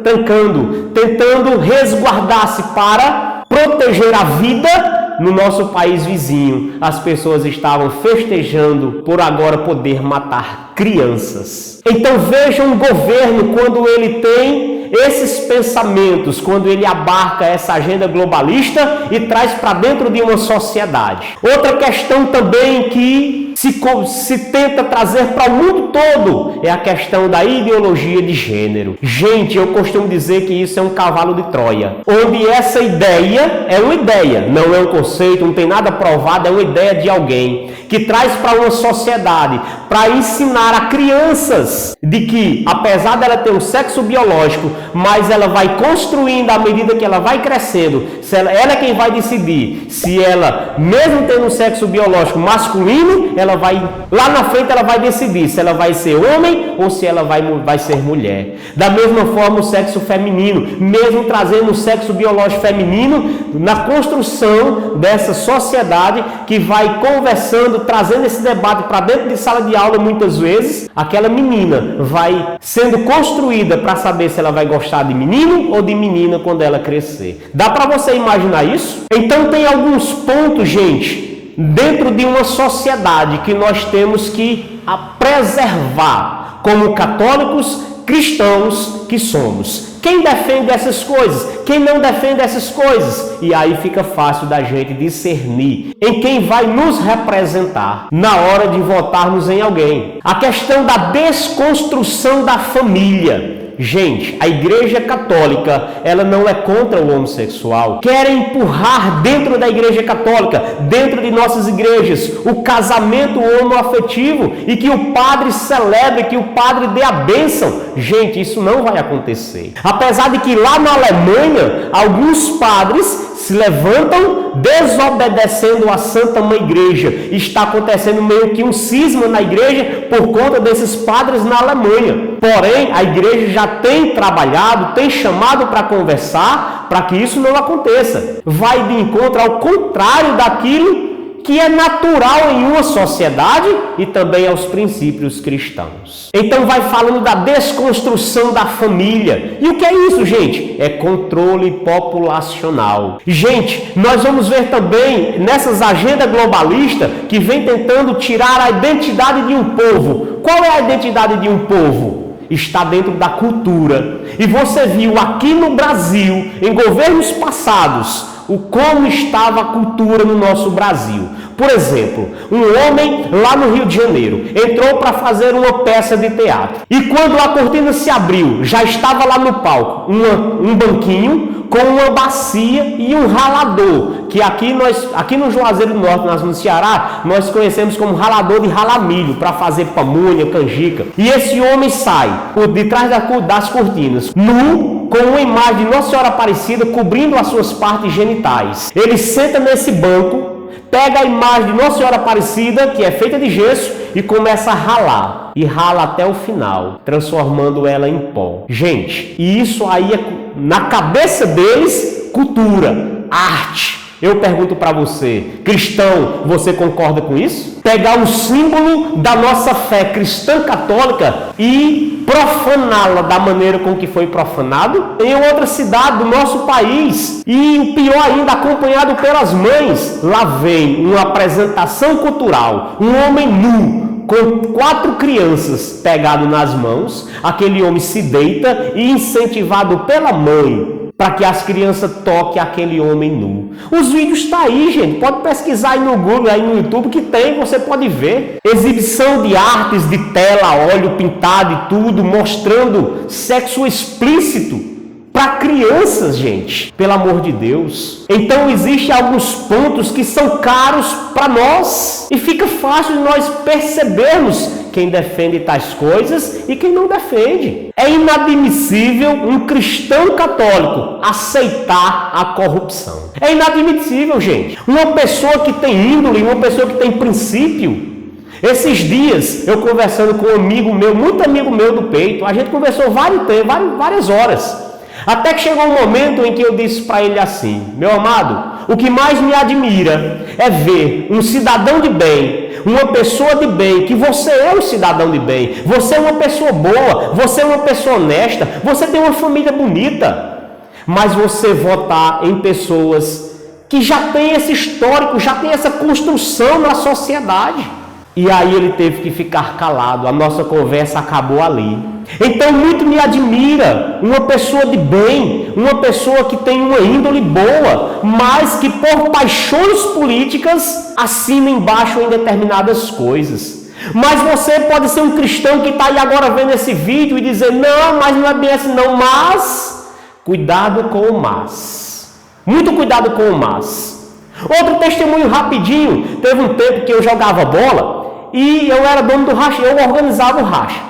trancando, tentando resguardar-se para proteger a vida, no nosso país vizinho, as pessoas estavam festejando por agora poder matar crianças. Então vejam o governo quando ele tem esses pensamentos, quando ele abarca essa agenda globalista e traz para dentro de uma sociedade. Outra questão também que se tenta trazer para o mundo todo é a questão da ideologia de gênero. Gente, eu costumo dizer que isso é um cavalo de Troia, onde essa ideia é uma ideia, não é um conceito, não tem nada provado, é uma ideia de alguém que traz para uma sociedade para ensinar a crianças de que, apesar dela ter um sexo biológico, mas ela vai construindo à medida que ela vai crescendo, ela é quem vai decidir se ela, mesmo tendo um sexo biológico masculino, ela vai, lá na frente ela vai decidir se ela vai ser homem ou se ela vai ser mulher. Da mesma forma o sexo feminino, mesmo trazendo o sexo biológico feminino, na construção dessa sociedade que vai conversando, trazendo esse debate para dentro de sala de aula, muitas vezes, aquela menina vai sendo construída para saber se ela vai gostar de menino ou de menina quando ela crescer. Dá para você imaginar isso? Então tem alguns pontos, gente, dentro de uma sociedade que nós temos que preservar como católicos, cristãos que somos. Quem defende essas coisas? Quem não defende essas coisas? E aí fica fácil da gente discernir em quem vai nos representar na hora de votarmos em alguém. A questão da desconstrução da família. Gente, a Igreja Católica, ela não é contra o homossexual. Querem empurrar dentro da Igreja Católica, dentro de nossas igrejas, o casamento homoafetivo e que o padre celebre, que o padre dê a bênção. Gente, isso não vai acontecer. Apesar de que lá na Alemanha, alguns padres se levantam desobedecendo a Santa Mãe Igreja. Está acontecendo meio que um cisma na igreja por conta desses padres na Alemanha. Porém, a igreja já tem trabalhado, tem chamado para conversar, para que isso não aconteça. Vai de encontro ao contrário daquilo que é natural em uma sociedade e também aos princípios cristãos. Então vai falando da desconstrução da família. E o que é isso, gente? É controle populacional. Gente, nós vamos ver também nessas agendas globalistas que vem tentando tirar a identidade de um povo. Qual é a identidade de um povo? Está dentro da cultura. E você viu aqui no Brasil, em governos passados, o como estava a cultura no nosso Brasil. Por exemplo, um homem lá no Rio de Janeiro entrou para fazer uma peça de teatro. E quando a cortina se abriu, já estava lá no palco um banquinho com uma bacia e um ralador, que aqui no Juazeiro do Norte, no Ceará, nós conhecemos como ralador de ralamilho, para fazer pamonha, canjica. E esse homem sai por detrás das cortinas, nu, com uma imagem de Nossa Senhora Aparecida cobrindo as suas partes genitais. Ele senta nesse banco, pega a imagem de Nossa Senhora Aparecida, que é feita de gesso, e começa a ralar. E rala até o final, transformando ela em pó. Gente, e isso aí é, na cabeça deles, cultura, arte. Eu pergunto para você, cristão, você concorda com isso? Pegar um símbolo da nossa fé cristã católica e profaná-la da maneira com que foi profanado em outra cidade do nosso país. E o pior ainda, acompanhado pelas mães. Lá vem uma apresentação cultural, um homem nu, com 4 crianças pegado nas mãos. Aquele homem se deita e incentivado pela mãe para que as crianças toquem aquele homem nu. Os vídeos estão aí, gente. Pode pesquisar aí no Google, aí no YouTube, que tem, você pode ver. Exibição de artes de tela, óleo pintado e tudo, mostrando sexo explícito para crianças, gente. Pelo amor de Deus. Então, existem alguns pontos que são caros para nós. E fica fácil de nós percebermos quem defende tais coisas e quem não defende. É inadmissível um cristão católico aceitar a corrupção. É inadmissível, gente. Uma pessoa que tem índole, uma pessoa que tem princípio. Esses dias, eu conversando com um amigo meu, muito amigo meu do peito, a gente conversou várias horas. Até que chegou um momento em que eu disse para ele assim: meu amado, o que mais me admira é ver um cidadão de bem, uma pessoa de bem, que você é um cidadão de bem, você é uma pessoa boa, você é uma pessoa honesta, você tem uma família bonita, mas você votar em pessoas que já têm esse histórico, já tem essa construção na sociedade. E aí ele teve que ficar calado, a nossa conversa acabou ali. Então muito me admira uma pessoa de bem, uma pessoa que tem uma índole boa, mas que por paixões políticas assina embaixo em determinadas coisas. Mas você pode ser um cristão que está aí agora vendo esse vídeo e dizer: não, mas não é bem assim não. Mas cuidado com o mas. Muito cuidado com o mas. Outro testemunho rapidinho. Teve um tempo que eu jogava bola e eu era dono do racha, eu organizava o racha.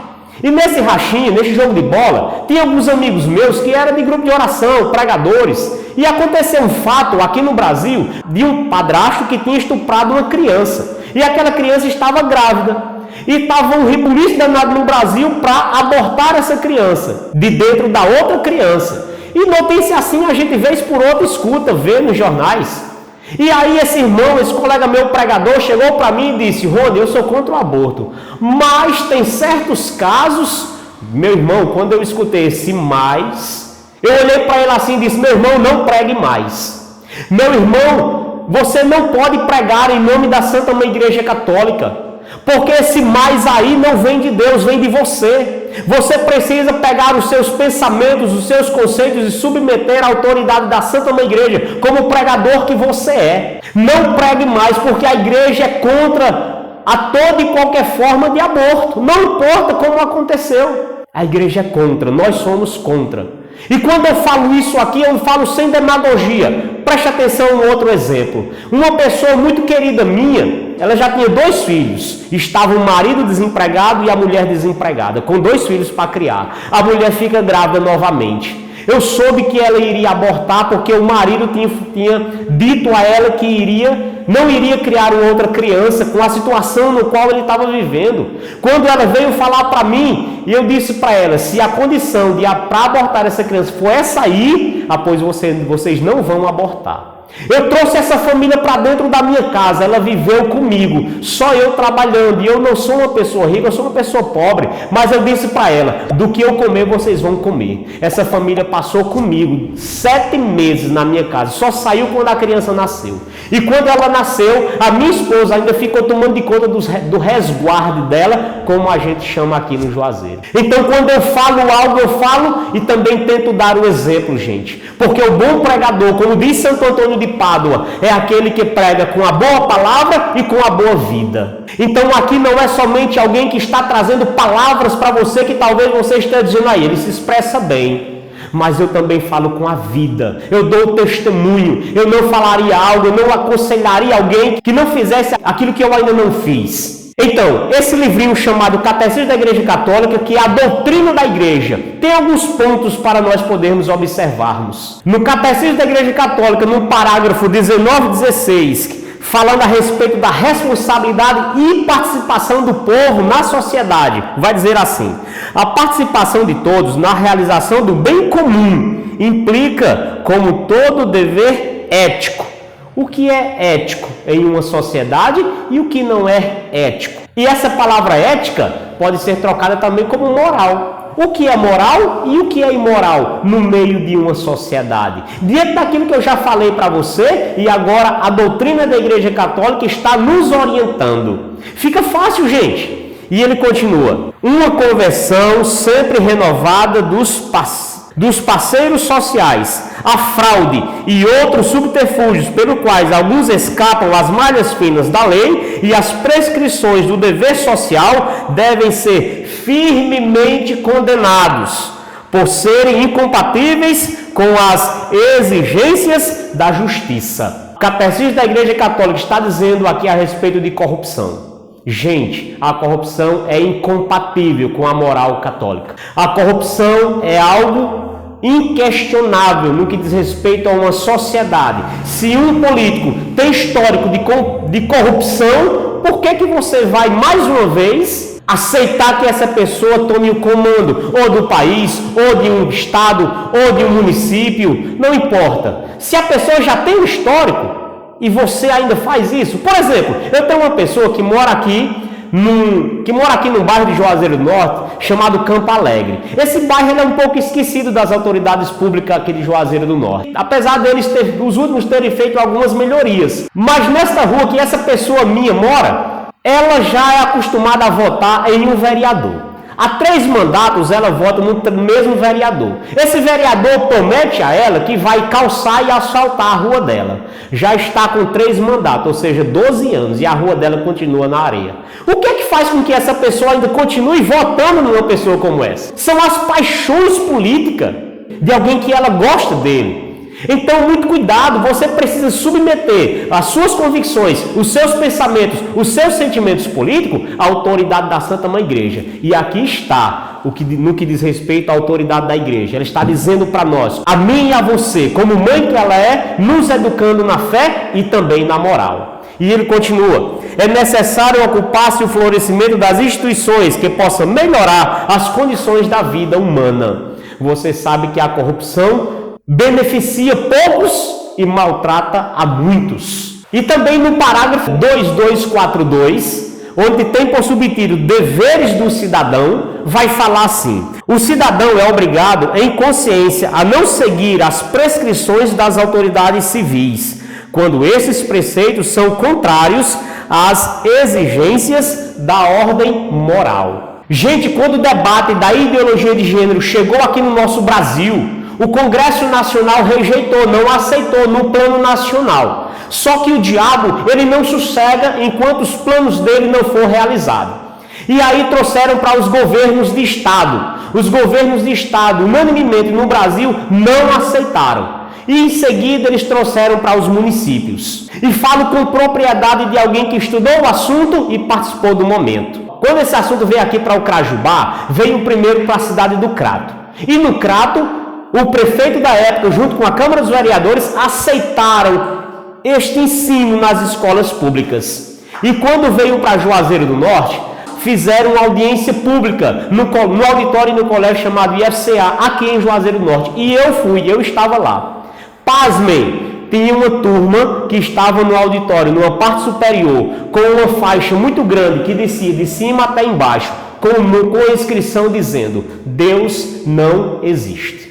E nesse rachinho, nesse jogo de bola, tinha alguns amigos meus que eram de grupo de oração, pregadores. E aconteceu um fato aqui no Brasil de um padrasto que tinha estuprado uma criança. E aquela criança estava grávida. E estava um rebuliço danado no Brasil para abortar essa criança, de dentro da outra criança. E notícia assim a gente vez por outra escuta, vê nos jornais. E aí esse irmão, esse colega meu pregador, chegou para mim e disse: Rony, eu sou contra o aborto, mas tem certos casos. Meu irmão, quando eu escutei esse mais, eu olhei para ele assim e disse: meu irmão, não pregue mais. Meu irmão, você não pode pregar em nome da Santa Mãe Igreja Católica. Porque esse mais aí não vem de Deus, vem de você. Você precisa pegar os seus pensamentos, os seus conceitos e submeter à autoridade da Santa Mãe Igreja, como pregador que você é. Não pregue mais, porque a igreja é contra a toda e qualquer forma de aborto. Não importa como aconteceu. A igreja é contra, nós somos contra. E quando eu falo isso aqui, eu falo sem demagogia. Preste atenção em outro exemplo. Uma pessoa muito querida minha, ela já tinha 2 filhos. Estava o marido desempregado e a mulher desempregada, com 2 filhos para criar. A mulher fica grávida novamente. Eu soube que ela iria abortar porque o marido tinha dito a ela que não iria criar uma outra criança com a situação no qual ele estava vivendo. Quando ela veio falar para mim, eu disse para ela, se a condição para abortar essa criança for essa aí, pois vocês não vão abortar. Eu trouxe essa família para dentro da minha casa, ela viveu comigo, só eu trabalhando, e eu não sou uma pessoa rica, eu sou uma pessoa pobre, mas eu disse para ela, do que eu comer, vocês vão comer. Essa família passou comigo 7 meses na minha casa, só saiu quando a criança nasceu. E quando ela nasceu, a minha esposa ainda ficou tomando de conta do resguardo dela, como a gente chama aqui no Juazeiro. Então, quando eu falo algo, eu falo e também tento dar o exemplo, gente. Porque o bom pregador, como diz Santo Antônio de Pádua, é aquele que prega com a boa palavra e com a boa vida. Então aqui não é somente alguém que está trazendo palavras para você que talvez você esteja dizendo aí, ele se expressa bem. Mas eu também falo com a vida, eu dou o testemunho, eu não falaria algo, eu não aconselharia alguém que não fizesse aquilo que eu ainda não fiz. Então, esse livrinho chamado Catecismo da Igreja Católica, que é a doutrina da Igreja, tem alguns pontos para nós podermos observarmos. No Catecismo da Igreja Católica, no parágrafo 19 e 16, falando a respeito da responsabilidade e participação do povo na sociedade, vai dizer assim: a participação de todos na realização do bem comum implica como todo dever ético. O que é ético em uma sociedade e o que não é ético. E essa palavra ética pode ser trocada também como moral. O que é moral e o que é imoral no meio de uma sociedade. Diante daquilo que eu já falei para você, e agora a doutrina da Igreja Católica está nos orientando. Fica fácil, gente. E ele continua: uma conversão sempre renovada dos parceiros sociais, a fraude e outros subterfúgios pelo quais alguns escapam às malhas finas da lei e as prescrições do dever social devem ser firmemente condenados por serem incompatíveis com as exigências da justiça. O Catecismo da Igreja Católica está dizendo aqui a respeito de corrupção. Gente, a corrupção é incompatível com a moral católica. A corrupção é algo inquestionável no que diz respeito a uma sociedade. Se um político tem histórico de corrupção, por que você vai mais uma vez aceitar que essa pessoa tome o comando ou do país, ou de um estado, ou de um município? Não importa. Se a pessoa já tem um histórico e você ainda faz isso. Por exemplo, eu tenho uma pessoa que mora aqui num bairro de Juazeiro do Norte, chamado Campo Alegre. Esse bairro ele é um pouco esquecido das autoridades públicas aqui de Juazeiro do Norte. Apesar os últimos terem feito algumas melhorias. Mas nessa rua que essa pessoa minha mora, ela já é acostumada a votar em um vereador. Há 3 mandatos ela vota no mesmo vereador. Esse vereador promete a ela que vai calçar e asfaltar a rua dela. Já está com 3 mandatos, ou seja, 12 anos, e a rua dela continua na areia. O que é que faz com que essa pessoa ainda continue votando numa pessoa como essa? São as paixões políticas de alguém que ela gosta dele. Então, muito cuidado, você precisa submeter as suas convicções, os seus pensamentos, os seus sentimentos políticos à autoridade da Santa Mãe Igreja. E aqui está no que diz respeito à autoridade da Igreja. Ela está dizendo para nós, a mim e a você, como mãe que ela é, nos educando na fé e também na moral. E ele continua: é necessário ocupar-se o florescimento das instituições que possam melhorar as condições da vida humana. Você sabe que a corrupção beneficia poucos e maltrata a muitos. E também no parágrafo 2242, onde tem por subtítulo Deveres do Cidadão, vai falar assim: o cidadão é obrigado, em consciência, a não seguir as prescrições das autoridades civis, quando esses preceitos são contrários às exigências da ordem moral. Gente, quando o debate da ideologia de gênero chegou aqui no nosso Brasil, o Congresso Nacional rejeitou, não aceitou no plano nacional. Só que o diabo, ele não sossega enquanto os planos dele não for realizados. E aí trouxeram para os governos de Estado. Os governos de Estado, unanimemente no Brasil, não aceitaram. E em seguida eles trouxeram para os municípios. E falo com propriedade de alguém que estudou o assunto e participou do momento. Quando esse assunto veio aqui para o Crajubá, veio primeiro para a cidade do Crato. E no Crato, o prefeito da época, junto com a Câmara dos Vereadores, aceitaram este ensino nas escolas públicas. E quando veio para Juazeiro do Norte, fizeram uma audiência pública no auditório do colégio chamado IFCA, aqui em Juazeiro do Norte. E eu estava lá. Pasmem, tinha uma turma que estava no auditório, numa parte superior, com uma faixa muito grande que descia de cima até embaixo, com a inscrição dizendo: Deus não existe.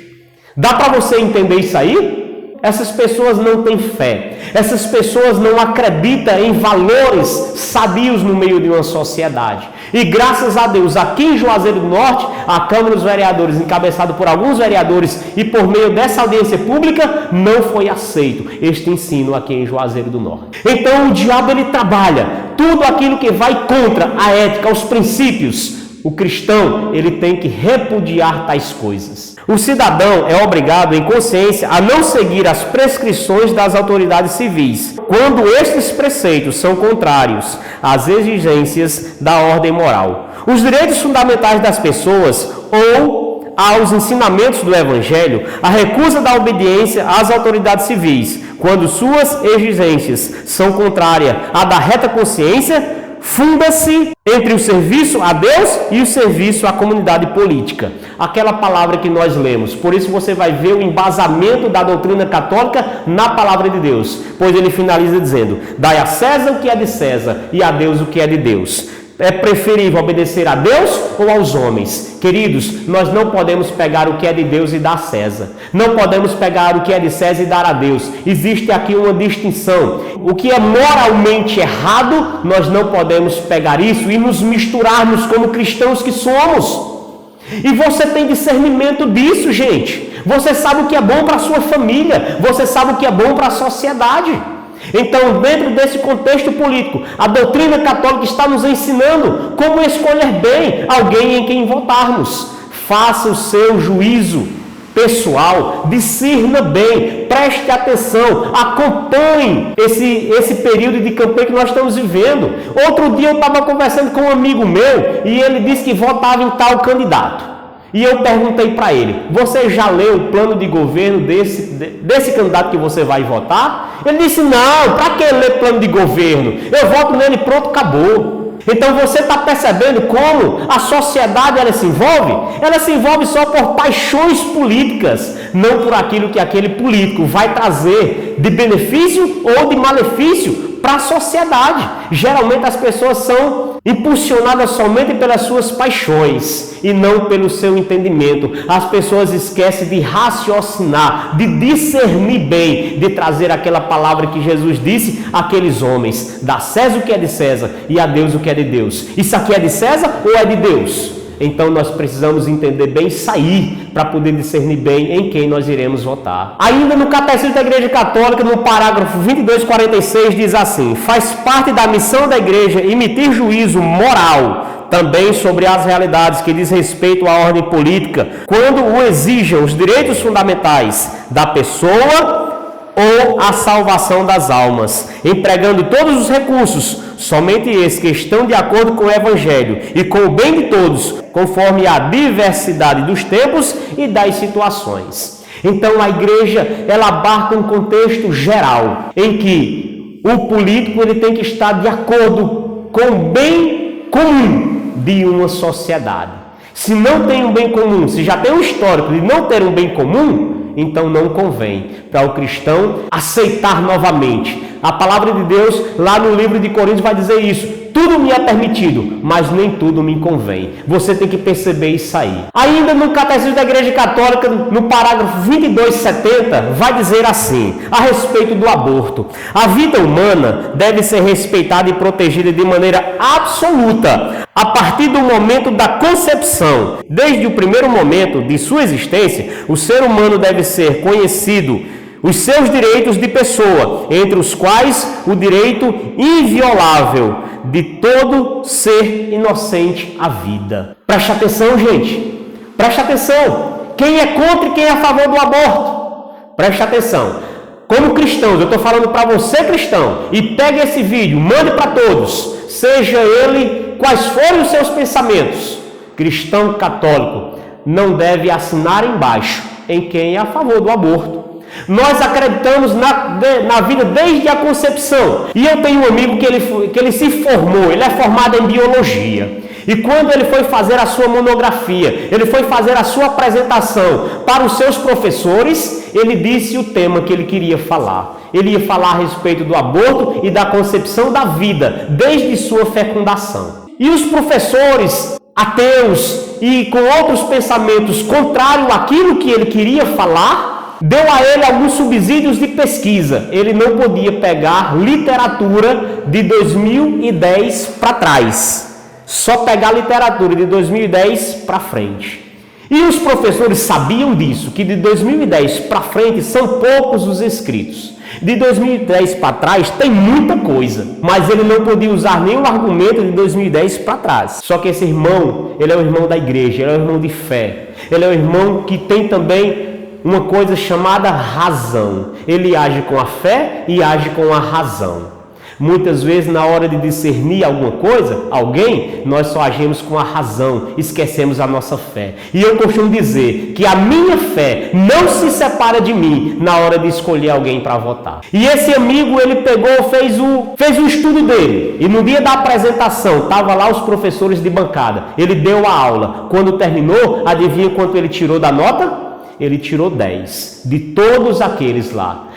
Dá para você entender isso aí? Essas pessoas não têm fé, essas pessoas não acreditam em valores sadios no meio de uma sociedade. E graças a Deus, aqui em Juazeiro do Norte, a Câmara dos Vereadores, encabeçada por alguns vereadores e por meio dessa audiência pública, não foi aceito este ensino aqui em Juazeiro do Norte. Então o diabo, ele trabalha tudo aquilo que vai contra a ética, os princípios. O cristão, ele tem que repudiar tais coisas. O cidadão é obrigado, em consciência, a não seguir as prescrições das autoridades civis, quando estes preceitos são contrários às exigências da ordem moral. Os direitos fundamentais das pessoas ou aos ensinamentos do Evangelho, a recusa da obediência às autoridades civis, quando suas exigências são contrárias à da reta consciência, funda-se entre o serviço a Deus e o serviço à comunidade política. Aquela palavra que nós lemos. Por isso você vai ver o embasamento da doutrina católica na palavra de Deus. Pois ele finaliza dizendo: dai a César o que é de César e a Deus o que é de Deus. É preferível obedecer a Deus ou aos homens? Queridos, nós não podemos pegar o que é de Deus e dar a César. Não podemos pegar o que é de César e dar a Deus. Existe aqui uma distinção. O que é moralmente errado, nós não podemos pegar isso e nos misturarmos como cristãos que somos. E você tem discernimento disso, gente. Você sabe o que é bom para a sua família. Você sabe o que é bom para a sociedade. Então, dentro desse contexto político, a doutrina católica está nos ensinando como escolher bem alguém em quem votarmos. Faça o seu juízo pessoal, discirna bem, preste atenção, acompanhe esse período de campanha que nós estamos vivendo. Outro dia eu estava conversando com um amigo meu e ele disse que votava em tal candidato. E eu perguntei para ele: você já leu o plano de governo desse candidato que você vai votar? Ele disse: não, para que ler plano de governo? Eu voto nele, pronto, acabou. Então você está percebendo como a sociedade ela se envolve? Ela se envolve só por paixões políticas, não por aquilo que aquele político vai trazer de benefício ou de malefício para a sociedade. Geralmente as pessoas são impulsionadas somente pelas suas paixões e não pelo seu entendimento. As pessoas esquecem de raciocinar, de discernir bem, de trazer aquela palavra que Jesus disse àqueles homens: dá a César o que é de César e a Deus o que é de Deus. Isso aqui é de César ou é de Deus? Então nós precisamos entender bem, sair para poder discernir bem em quem nós iremos votar. Ainda no Catecismo da Igreja Católica, no parágrafo 2246, diz assim: faz parte da missão da Igreja emitir juízo moral também sobre as realidades que diz respeito à ordem política, quando o exijam os direitos fundamentais da pessoa ou a salvação das almas, empregando todos os recursos, somente esses que estão de acordo com o Evangelho e com o bem de todos, conforme a diversidade dos tempos e das situações. Então a igreja, ela abarca um contexto geral, em que o político ele tem que estar de acordo com o bem comum de uma sociedade. Se não tem um bem comum, se já tem um histórico de não ter um bem comum, então não convém para o cristão aceitar novamente. A palavra de Deus, lá no livro de Coríntios, vai dizer isso. Tudo me é permitido, mas nem tudo me convém. Você tem que perceber isso aí. Ainda no Catecismo da Igreja Católica, no parágrafo 2270, vai dizer assim, a respeito do aborto. A vida humana deve ser respeitada e protegida de maneira absoluta, a partir do momento da concepção. Desde o primeiro momento de sua existência, o ser humano deve ser conhecido os seus direitos de pessoa, entre os quais o direito inviolável de todo ser inocente à vida. Preste atenção, gente. Preste atenção. Quem é contra e quem é a favor do aborto? Preste atenção. Como cristãos, eu estou falando para você cristão, e pegue esse vídeo, mande para todos, seja ele quais forem os seus pensamentos. Cristão católico não deve assinar embaixo em quem é a favor do aborto. Nós acreditamos na vida desde a concepção. E eu tenho um amigo que ele se formou, ele é formado em biologia. E quando ele foi fazer a sua monografia, ele foi fazer a sua apresentação para os seus professores, ele disse o tema que ele queria falar. Ele ia falar a respeito do aborto e da concepção da vida, desde sua fecundação. E os professores ateus e com outros pensamentos contrários àquilo que ele queria falar, deu a ele alguns subsídios de pesquisa. Ele não podia pegar literatura de 2010 para trás. Só pegar literatura de 2010 para frente. E os professores sabiam disso, que de 2010 para frente são poucos os escritos. De 2010 para trás tem muita coisa, mas ele não podia usar nenhum argumento de 2010 para trás. Só que esse irmão, ele é um irmão da igreja, ele é um irmão de fé. Ele é um irmão que tem também uma coisa chamada razão. Ele age com a fé e age com a razão. Muitas vezes, na hora de discernir alguma coisa, alguém, nós só agimos com a razão, esquecemos a nossa fé. E eu costumo dizer que a minha fé não se separa de mim na hora de escolher alguém para votar. E esse amigo, ele pegou, fez o estudo dele. E no dia da apresentação, estava lá os professores de bancada. Ele deu a aula. Quando terminou, adivinha quanto ele tirou da nota? Ele tirou 10 de todos aqueles lá.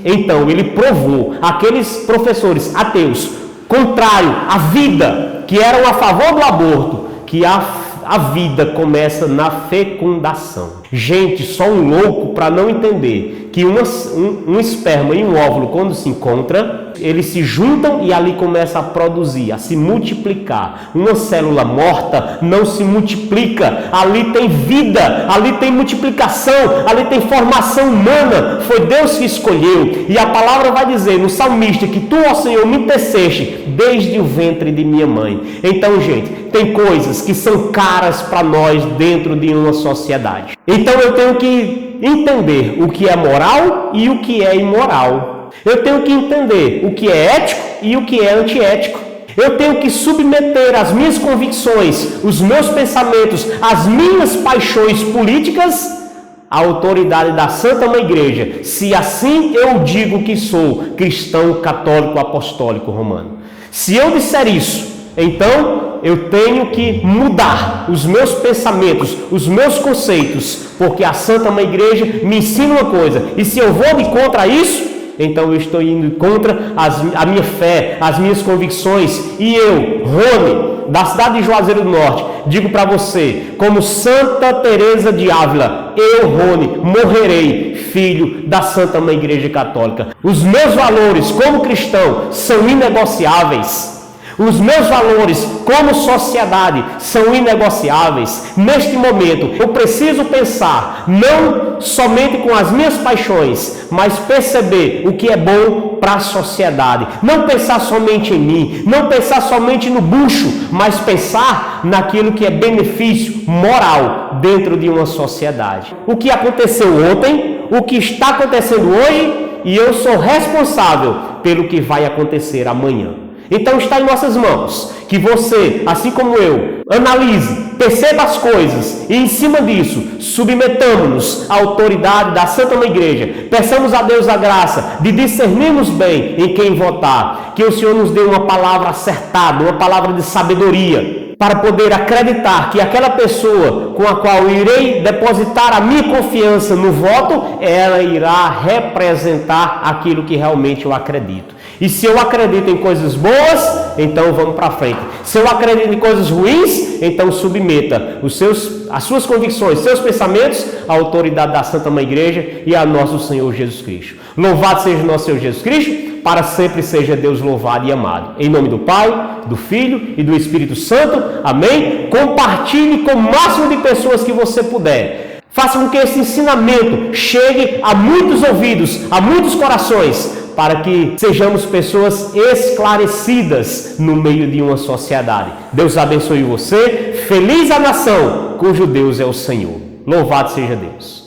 Então, ele provou aqueles professores ateus, contrário à vida, que eram a favor do aborto, que a vida começa na fecundação. Gente, só um louco para não entender que um esperma e um óvulo, quando se encontram, eles se juntam e ali começa a produzir, a se multiplicar. Uma célula morta não se multiplica, ali tem vida, ali tem multiplicação, ali tem formação humana. Foi Deus que escolheu. E a palavra vai dizer no salmista que tu, ó Senhor, me teceste desde o ventre de minha mãe. Então, gente, tem coisas que são caras para nós dentro de uma sociedade. Então eu tenho que entender o que é moral e o que é imoral. Eu tenho que entender o que é ético e o que é antiético. Eu tenho que submeter as minhas convicções, os meus pensamentos, as minhas paixões políticas à autoridade da Santa Mãe Igreja, se assim eu digo que sou cristão católico apostólico romano. Se eu disser isso, então eu tenho que mudar os meus pensamentos, os meus conceitos, porque a Santa Mãe Igreja me ensina uma coisa, e se eu vou de contra isso, então eu estou indo contra a minha fé, as minhas convicções. E eu, Rony, da cidade de Juazeiro do Norte, digo para você, como Santa Teresa de Ávila, eu, Rony, morrerei filho da Santa Mãe Igreja Católica. Os meus valores como cristão são inegociáveis. Os meus valores como sociedade são inegociáveis. Neste momento, eu preciso pensar não somente com as minhas paixões, mas perceber o que é bom para a sociedade. Não pensar somente em mim, não pensar somente no bucho, mas pensar naquilo que é benefício moral dentro de uma sociedade. O que aconteceu ontem, o que está acontecendo hoje, e eu sou responsável pelo que vai acontecer amanhã. Então está em nossas mãos que você, assim como eu, analise, perceba as coisas e em cima disso submetamos à autoridade da Santa Mãe Igreja. Peçamos a Deus a graça de discernirmos bem em quem votar, que o Senhor nos dê uma palavra acertada, uma palavra de sabedoria para poder acreditar que aquela pessoa com a qual eu irei depositar a minha confiança no voto, ela irá representar aquilo que realmente eu acredito. E se eu acredito em coisas boas, então vamos para frente. Se eu acredito em coisas ruins, então submeta as suas convicções, seus pensamentos à autoridade da Santa Mãe Igreja e a nosso Senhor Jesus Cristo. Louvado seja o nosso Senhor Jesus Cristo, para sempre seja Deus louvado e amado. Em nome do Pai, do Filho e do Espírito Santo. Amém? Compartilhe com o máximo de pessoas que você puder. Faça com que esse ensinamento chegue a muitos ouvidos, a muitos corações, para que sejamos pessoas esclarecidas no meio de uma sociedade. Deus abençoe você. Feliz a nação cujo Deus é o Senhor. Louvado seja Deus.